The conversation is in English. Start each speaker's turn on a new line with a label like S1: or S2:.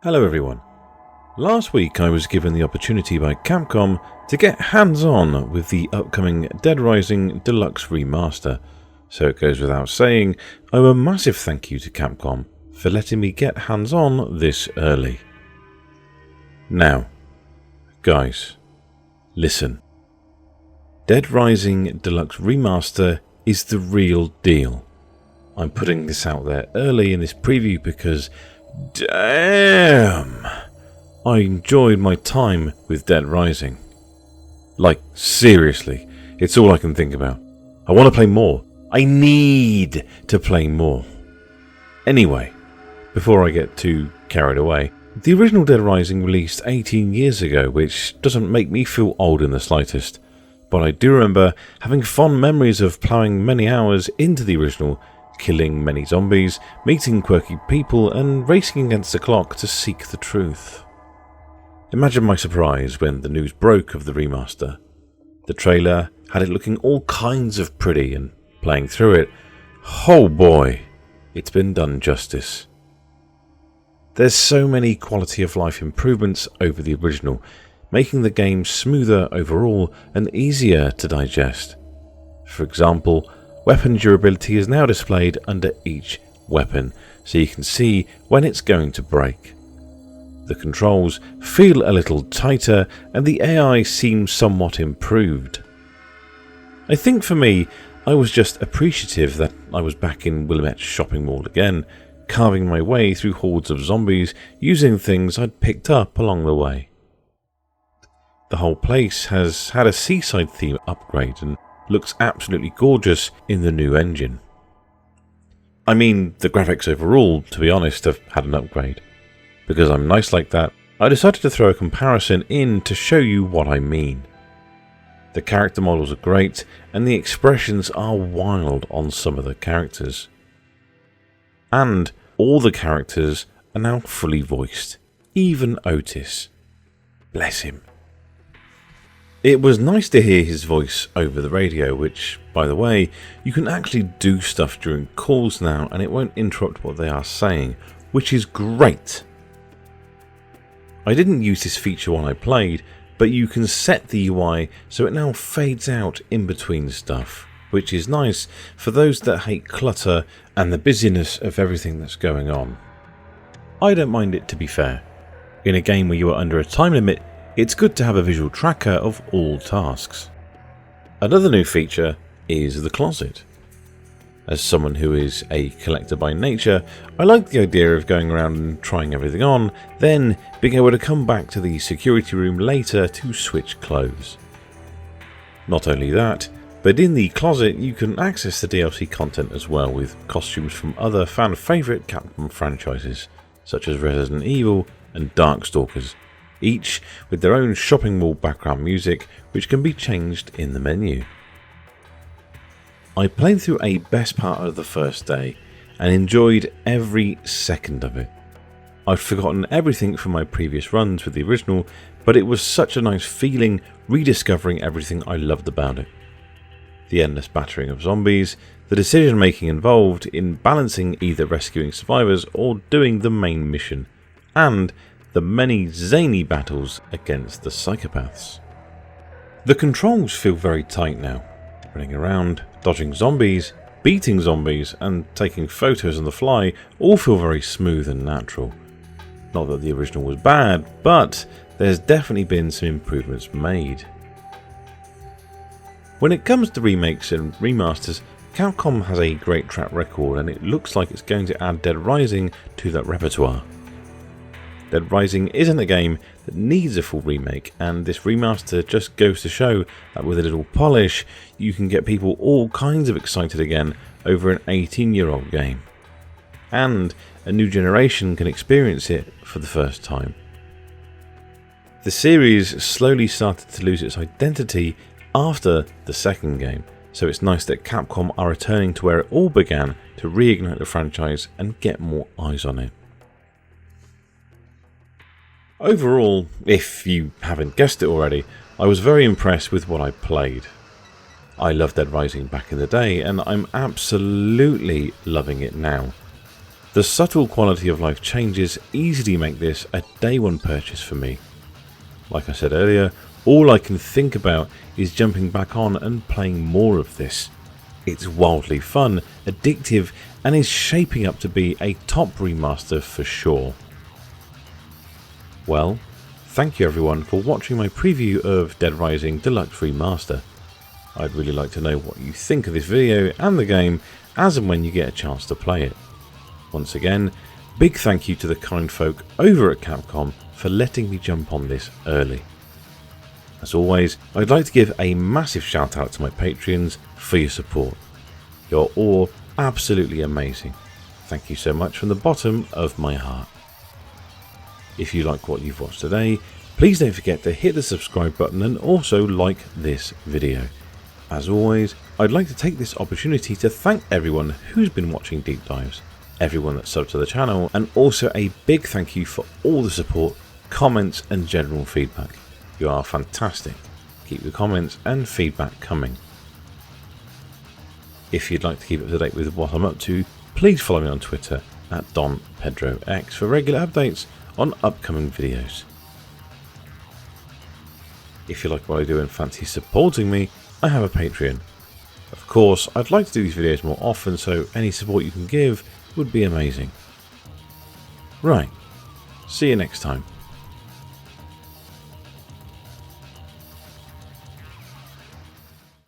S1: Hello everyone. Last week I was given the opportunity by Capcom to get hands-on with the upcoming Dead Rising Deluxe Remaster, so it goes without saying I owe a massive thank you to Capcom for letting me get hands-on this early. Now, guys, listen. Dead Rising Deluxe Remaster is the real deal. I'm putting this out there early in this preview because damn, I enjoyed my time with Dead Rising. Like, seriously, it's all I can think about. I want to play more. I need to play more. Anyway, before I get too carried away, the original Dead Rising released 18 years ago, which doesn't make me feel old in the slightest, but I do remember having fond memories of ploughing many hours into the original, killing many zombies, meeting quirky people, and racing against the clock to seek the truth. Imagine my surprise when the news broke of the remaster. The trailer had it looking all kinds of pretty, and playing through it, oh boy, it's been done justice. There's so many quality of life improvements over the original, making the game smoother overall and easier to digest. For example, weapon durability is now displayed under each weapon, so you can see when it's going to break. The controls feel a little tighter and the AI seems somewhat improved. I think for me, I was just appreciative that I was back in Willamette Shopping Mall again, carving my way through hordes of zombies using things I'd picked up along the way. The whole place has had a seaside theme upgrade and looks absolutely gorgeous in the new engine. I mean, the graphics overall, to be honest, have had an upgrade. Because I'm nice like that, I decided to throw a comparison in to show you what I mean. The character models are great, and the expressions are wild on some of the characters. And all the characters are now fully voiced, even Otis. Bless him. It was nice to hear his voice over the radio, which, by the way, you can actually do stuff during calls now and it won't interrupt what they are saying, which is great. I didn't use this feature when I played, but you can set the UI so it now fades out in between stuff, which is nice for those that hate clutter and the busyness of everything that's going on. I don't mind it, to be fair. In a game where you are under a time limit, it's good to have a visual tracker of all tasks. Another new feature is the closet. As someone who is a collector by nature, I like the idea of going around and trying everything on, then being able to come back to the security room later to switch clothes. Not only that, but in the closet you can access the DLC content as well, with costumes from other fan favourite Capcom franchises, such as Resident Evil and Darkstalkers, each with their own shopping mall background music which can be changed in the menu. I played through a best part of the first day and enjoyed every second of it. I'd forgotten everything from my previous runs with the original, but it was such a nice feeling rediscovering everything I loved about it. The endless battering of zombies, the decision making involved in balancing either rescuing survivors or doing the main mission, and the many zany battles against the psychopaths. The controls feel very tight now. Running around, dodging zombies, beating zombies, and taking photos on the fly all feel very smooth and natural. Not that the original was bad, but there's definitely been some improvements made. When it comes to remakes and remasters, Capcom has a great track record and it looks like it's going to add Dead Rising to that repertoire. Dead Rising isn't a game that needs a full remake, and this remaster just goes to show that with a little polish, you can get people all kinds of excited again over an 18-year-old game. And a new generation can experience it for the first time. The series slowly started to lose its identity after the second game, so it's nice that Capcom are returning to where it all began to reignite the franchise and get more eyes on it. Overall, if you haven't guessed it already, I was very impressed with what I played. I loved Dead Rising back in the day, and I'm absolutely loving it now. The subtle quality of life changes easily make this a day one purchase for me. Like I said earlier, all I can think about is jumping back on and playing more of this. It's wildly fun, addictive, and is shaping up to be a top remaster for sure. Well, thank you everyone for watching my preview of Dead Rising Deluxe Remaster. I'd really like to know what you think of this video and the game as and when you get a chance to play it. Once again, big thank you to the kind folk over at Capcom for letting me jump on this early. As always, I'd like to give a massive shout out to my Patreons for your support. You're all absolutely amazing. Thank you so much from the bottom of my heart. If you like what you've watched today, please don't forget to hit the subscribe button and also like this video. As always, I'd like to take this opportunity to thank everyone who's been watching deep dives, everyone that's subbed to the channel, and also a big thank you for all the support, comments and general feedback. You are fantastic. Keep your comments and feedback coming. If you'd like to keep up to date with what I'm up to, please follow me on Twitter at DonPedroX for regular updates on upcoming videos. If you like what I do and fancy supporting me, I have a Patreon. Of course, I'd like to do these videos more often, so any support you can give would be amazing. Right, see you next time.